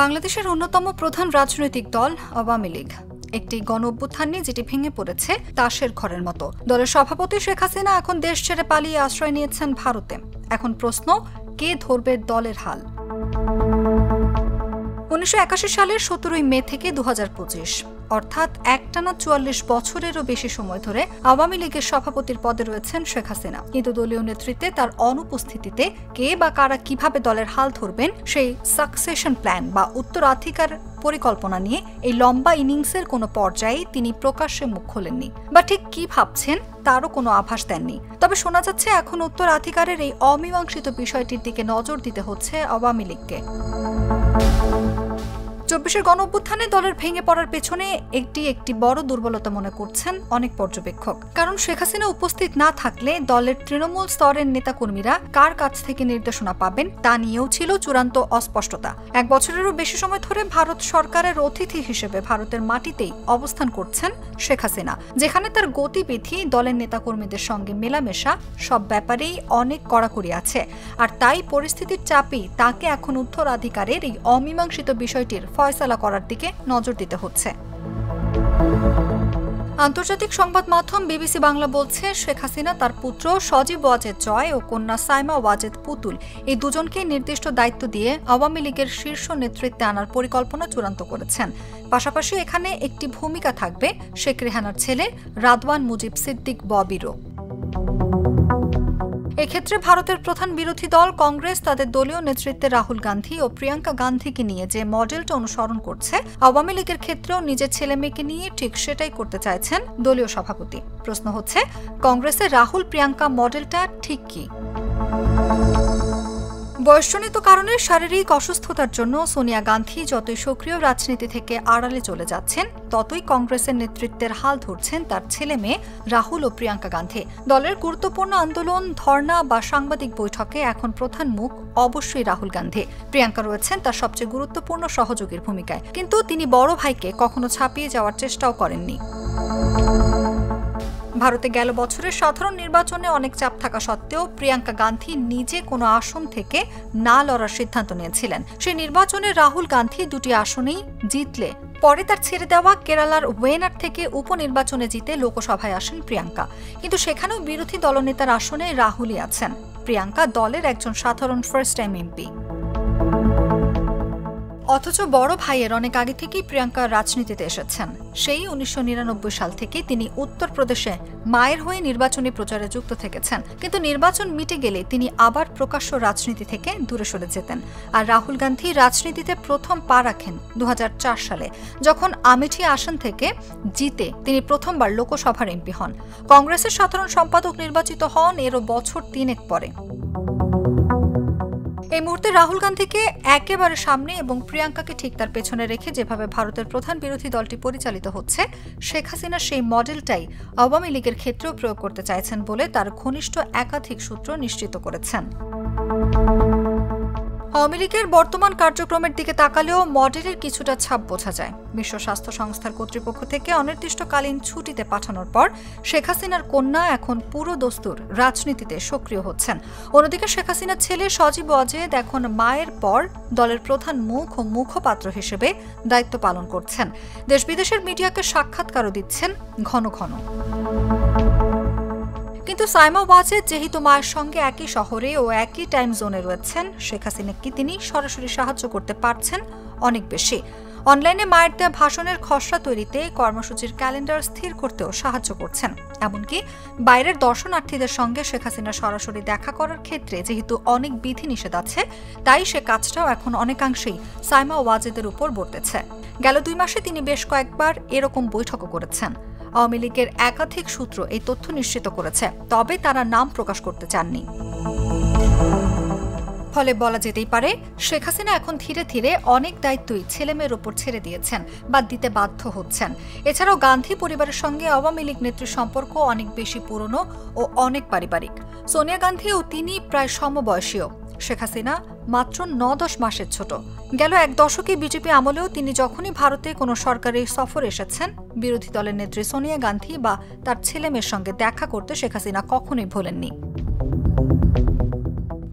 বাংলাদেশের অন্যতম প্রধান রাজনৈতিক দল আওয়ামী লীগ একটি গণ-অভ্যুত্থান নিয়ে যেটি ভেঙে পড়েছে তাসের ঘরের মতো। দলের সভাপতি শেখ হাসিনা এখন দেশ ছেড়ে পালিয়ে আশ্রয় নিয়েছেন ভারতে। এখন প্রশ্ন, কে ধরবে দলের হাল? 1981 সালের 17 মে থেকে 2025 অর্থাৎ একটানা 44 বছরেরও বেশি সময় ধরে আওয়ামী লীগের সভাপতির পদে রয়েছেন শেখ হাসিনা। কিন্তু দলীয় নেতৃত্বে তার অনুপস্থিতিতে কে বা কারা কিভাবে দলের হাল ধরবেন সেই সাকসেশন প্ল্যান বা উত্তরাধিকার পরিকল্পনা নিয়ে এই লম্বা ইনিংসের কোনো পর্যায়ে তিনি প্রকাশ্যে মুখ খোলেননি বা ঠিক কি ভাবছেন তারও কোনো আভাস দেননি। তবে শোনা যাচ্ছে এখন উত্তরাধিকারের এই অমীমাংসিত বিষয়টির দিকে নজর দিতে হচ্ছে আওয়ামী লীগকে। 24 গণ-অভ্যুত্থানে দলের ভেঙে পড়ার পেছনে একটি বড় দুর্বলতা মনে করছেন অনেক পর্যবেক্ষক। কারণ শেখ হাসিনা উপস্থিত না থাকলে দলের তৃণমূল স্তরের নেতাকর্মীরা কার কাছ থেকে নির্দেশনা পাবেন তা নিয়েও ছিল চূড়ান্ত অস্পষ্টতা। 1 বছরেরও বেশি সময় ধরে ভারত সরকারের অতিথি হিসেবে ভারতের মাটিতেই অবস্থান করছেন শেখ হাসিনা, যেখানে তার গতিবিধি দলের নেতাকর্মীদের সঙ্গে মেলামেশা সব ব্যাপারেই অনেক কড়াকড়ি আছে। আর তাই পরিস্থিতির চাপেই তাকে এখন উত্তরাধিকারের এই অমীমাংসিত বিষয়টির ফয়সালা করার দিকে নজর দিতে হচ্ছে। আন্তর্জাতিক সংবাদ মাধ্যম বিবিসি বাংলা বলছে, শেখ হাসিনা তার পুত্র সজীব ওয়াজেদ জয় ও কন্যা সাইমা ওয়াজেদ পুতুল এই দুজনকে নির্দিষ্ট দায়িত্ব দিয়ে আওয়ামী লীগের শীর্ষ নেতৃত্বে আনার পরিকল্পনা চূড়ান্ত করেছেন। পাশাপাশি এখানে একটি ভূমিকা থাকবে শেখ রেহানার ছেলে রাদওয়ান মুজিব সিদ্দিক ববিরও। এক্ষেত্রে ভারতের প্রধান বিরোধী দল কংগ্রেস তাদের দলীয় নেতৃত্বে রাহুল গান্ধী ও প্রিয়াঙ্কা গান্ধীকে নিয়ে যে মডেলটা অনুসরণ করছে, আওয়ামী লীগের ক্ষেত্রেও নিজের ছেলে মেয়েকে নিয়ে ঠিক সেটাই করতে চাইছেন দলীয় সভাপতি। প্রশ্ন হচ্ছে, কংগ্রেসের রাহুল প্রিয়াঙ্কা মডেলটা ঠিক কি? বয়সজনিত কারণে শারীরিক অসুস্থতার জন্য সোনিয়া গান্ধী যতই সক্রিয় রাজনীতি থেকে আড়ালে চলে যাচ্ছেন, ততই কংগ্রেসের নেতৃত্বের হাল ধরছেন তার ছেলে মেয়ে রাহুল ও প্রিয়াঙ্কা গান্ধী। দলের গুরুত্বপূর্ণ আন্দোলন, ধর্ণা বা সাংবাদিক বৈঠকে এখন প্রধান মুখ অবশ্যই রাহুল গান্ধী। প্রিয়াঙ্কা রয়েছেন তার সবচেয়ে গুরুত্বপূর্ণ সহযোগীর ভূমিকায়, কিন্তু তিনি বড় ভাইকে কখনো ছাপিয়ে যাওয়ার চেষ্টাও করেননি। ভারতে গেল বছরের সাধারণ নির্বাচনে অনেক চাপ থাকা সত্ত্বেও প্রিয়াঙ্কা গান্ধী নিজে কোনো আসন থেকে না লড়ার সিদ্ধান্ত নিয়েছিলেন। সেই নির্বাচনে রাহুল গান্ধী 2টি আসনেই জিতলে পরে তার ছেড়ে দেওয়া কেরালার ওয়েনার থেকে উপনির্বাচনে জিতে লোকসভায় আসেন প্রিয়াঙ্কা। কিন্তু সেখানেও বিরোধী দলনেতার আসনে রাহুলই আছেন। প্রিয়াঙ্কা দলের একজন সাধারণ ফার্স্ট টাইম এমপি। অথচ বড় ভাইয়ের অনেক আগে থেকেই প্রিয়াঙ্কা রাজনীতিতে এসেছেন। সেই 1999 সাল থেকে তিনি উত্তরপ্রদেশে মায়ের হয়ে নির্বাচনী প্রচারে যুক্ত থেকেছেন। কিন্তু নির্বাচন মিটে গেলে তিনি আবার প্রকাশ্য রাজনীতি থেকে দূরে সরে যেতেন। আর রাহুল গান্ধী রাজনীতিতে প্রথম পা রাখেন 2004 সালে, যখন আমেঠি আসন থেকে জিতে তিনি প্রথমবার লোকসভার এমপি হন। কংগ্রেসের সাধারণ সম্পাদক নির্বাচিত হন এরও বছর 3 পরে। এই মুহূর্তে রাহুল গান্ধীকে একেবারে সামনে এবং প্রিয়াঙ্কাকে ঠিক তার পেছনে রেখে যেভাবে ভারতের প্রধান বিরোধী দলটি পরিচালিত হচ্ছে, শেখ হাসিনা সেই মডেলটাই আওয়ামী লীগের ক্ষেত্রেও প্রয়োগ করতে চাইছেন বলে তার ঘনিষ্ঠ একাধিক সূত্র নিশ্চিত করেছেন। আওয়ামী লীগের বর্তমান কার্যক্রমের দিকে তাকালেও মডেলের কিছুটা ছাপ বোঝা যায়। বিশ্ব স্বাস্থ্য সংস্থার কর্তৃপক্ষ থেকে অনির্দিষ্টকালীন ছুটিতে পাঠানোর পর শেখ হাসিনার কন্যা এখন পুরো দস্তুর রাজনীতিতে সক্রিয় হচ্ছেন। অন্যদিকে শেখ হাসিনার ছেলে সজীব ওয়াজেদ এখন মায়ের পর দলের প্রধান মুখ ও মুখপাত্র হিসেবে দায়িত্ব পালন করছেন। দেশ বিদেশের মিডিয়াকে সাক্ষাৎকারও দিচ্ছেন ঘন ঘন। কিন্তু সাইমা ওয়াজেদ যেহেতু মায়ের সঙ্গে একই শহরে ও একই টাইম জোনে রয়েছেন, শেখ হাসিনাকে তিনি সরাসরি সাহায্য করতে পারছেন অনেক বেশি। অনলাইনে মায়ের দেওয়া ভাষণের খসড়া তৈরিতে, কর্মসূচির ক্যালেন্ডার স্থির করতেও সাহায্য করছেন। এমনকি বাইরের দর্শনার্থীদের সঙ্গে শেখ হাসিনা সরাসরি দেখা করার ক্ষেত্রে যেহেতু অনেক বিধিনিষেধ আছে, তাই সে কাজটাও এখন অনেকাংশেই সাইমা ওয়াজেদের উপর বর্তেছে। গেল 2 মাসে তিনি বেশ কয়েকবার এরকম বৈঠকও করেছেন। আওয়ামী লীগের একাধিক সূত্র এই তথ্য নিশ্চিত করেছে, তবে তারা নাম প্রকাশ করতে চাননি। ফলে বলা যেতেই পারে, শেখ হাসিনা এখন ধীরে ধীরে অনেক দায়িত্বই ছেলেমেয়ের ওপর ছেড়ে দিয়েছেন বা দিতে বাধ্য হচ্ছেন। এছাড়াও গান্ধী পরিবারের সঙ্গে আওয়ামী লীগ নেত্রীর সম্পর্ক অনেক বেশি পুরনো ও অনেক পারিবারিক। সোনিয়া গান্ধী ও তিনি প্রায় সমবয়সীয়। শেখ হাসিনা মাত্র 9-10 মাসের ছোট। গেল 1 দশকে বিজেপি আমলেও তিনি যখনই ভারতে কোনো সরকারি সফর এসেছেন, বিরোধী দলের নেত্রী সোনিয়া গান্ধী বা তার ছেলেমেয়ের সঙ্গে দেখা করতে শেখ হাসিনা কখনোই ভোলেননি।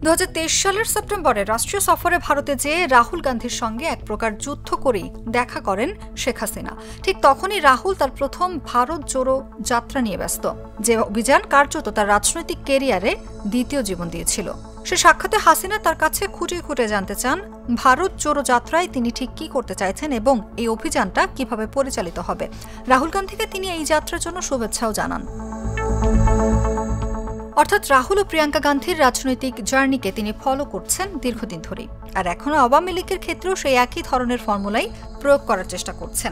2023 সালের সেপ্টেম্বরে রাষ্ট্রীয় সফরে ভারতে যেয়ে রাহুল গান্ধীর সঙ্গে এক প্রকার যুদ্ধ করেই দেখা করেন শেখ হাসিনা। ঠিক তখনই রাহুল তার প্রথম ভারত জোড়ো যাত্রা নিয়ে ব্যস্ত, যে অভিযান কার্যত তার রাজনৈতিক ক্যারিয়ারে দ্বিতীয় জীবন দিয়েছিল। সে সাক্ষাতে হাসিনা তার কাছে খুঁটিয়ে খুঁটে জানতে চান ভারত জোড়ো যাত্রায় তিনি ঠিক কি করতে চাইছেন এবং এই অভিযানটা কিভাবে পরিচালিত হবে। রাহুল গান্ধীকে তিনি এই যাত্রার জন্য শুভেচ্ছাও জানান। অর্থাৎ রাহুল ও প্রিয়াঙ্কা গান্ধীর রাজনৈতিক জার্নিকে তিনি ফলো করছেন দীর্ঘদিন ধরেই, আর এখনও আওয়ামী লীগের ক্ষেত্রেও সেই একই ধরনের ফর্মুলাই প্রয়োগ করার চেষ্টা করছেন।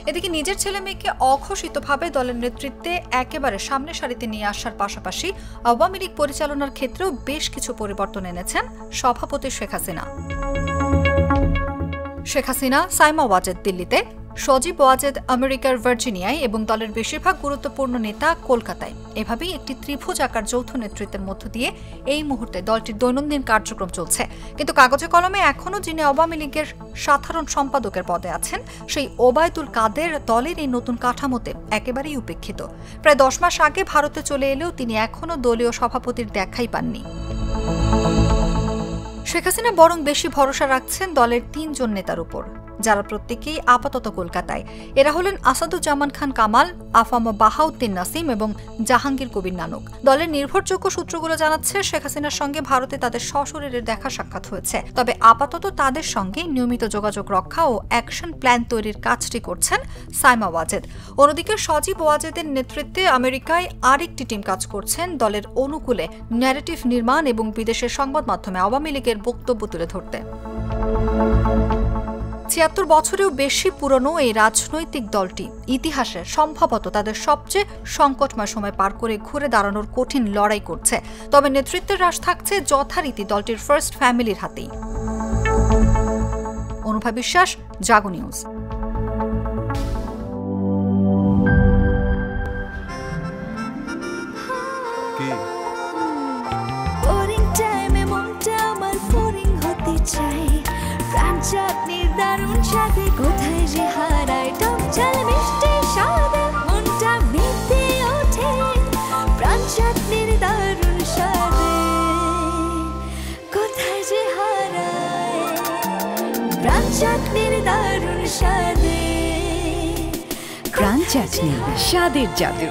এদিকে নিজের ছেলে মেয়েকে অঘোষিতভাবে দলের নেতৃত্বে একেবারে সামনে সারিতে নিয়ে আসার পাশাপাশি আওয়ামী লীগ পরিচালনার ক্ষেত্রেও বেশ কিছু পরিবর্তন এনেছেন সভাপতি শেখ হাসিনা। শেখ হাসিনা সাইমা ওয়াজেদ দিল্লিতে, সজীব ওয়াজেদ আমেরিকার ভার্জিনিয়ায় এবং দলের বেশিরভাগ গুরুত্বপূর্ণ নেতা কলকাতায়। এভাবেই একটি ত্রিভুজ আকার যৌথ নেতৃত্বের মধ্য দিয়ে এই মুহূর্তে দলটির দৈনন্দিন কার্যক্রম চলছে। কিন্তু কাগজে কলমে এখনও যিনি আওয়ামী লীগের সাধারণ সম্পাদকের পদে আছেন, সেই ওবায়দুল কাদের দলের এই নতুন কাঠামোতে একেবারেই উপেক্ষিত। প্রায় 10 মাস আগে ভারতে চলে এলেও তিনি এখনও দলীয় সভাপতির দেখাই পাননি। শেখ হাসিনা বরং বেশি ভরসা রাখছেন দলের 3 জন নেতার উপর, যারা প্রত্যেকেই আপাতত কলকাতায়। এরা হলেন আসাদুজ্জামান খান কামাল, আফাম বাহাউদ্দিন নাসিম এবং জাহাঙ্গীর কবির নানক। দলের নির্ভরযোগ্য সূত্রগুলো জানাচ্ছে শেখ হাসিনার সঙ্গে ভারতে তাদের সশরীরে দেখা সাক্ষাৎ হয়েছে, তবে আপাতত তাদের সঙ্গে নিয়মিত যোগাযোগ রক্ষা ও অ্যাকশন প্ল্যান তৈরির কাজটি করছেন সাইমা ওয়াজেদ। অন্যদিকে সজীব ওয়াজেদের নেতৃত্বে আমেরিকায় আরেকটি টিম কাজ করছেন দলের অনুকূলে ন্যারেটিভ নির্মাণ এবং বিদেশের সংবাদ মাধ্যমে আওয়ামী লীগের বক্তব্য তুলে ধরতে। ৭৬ বছরেও বেশি পুরনো এই রাজনৈতিক দলটি ইতিহাসে সম্ভবত তাদের সবচেয়ে সংকটময় সময় পার করে ঘুরে দাঁড়ানোর কঠিন লড়াই করছে। তবে নেতৃত্বের হ্রাস থাকছে যথারীতি দলটির ফার্স্ট ফ্যামিলির হাতেই। অনুভা বিশ্বাস, জাগো নিউজ। চাটনির দারুণ স্বাদে কোথায় যে হারায় টক ঝাল মিষ্টি স্বাদে মনটা মেতে ওঠে প্রাণ চাটনির দারুণ স্বাদে কোথায় যে হারায় প্রাণ চাটনির দারুণ স্বাদে। প্রাণ চাটনি, স্বাদের জাদু।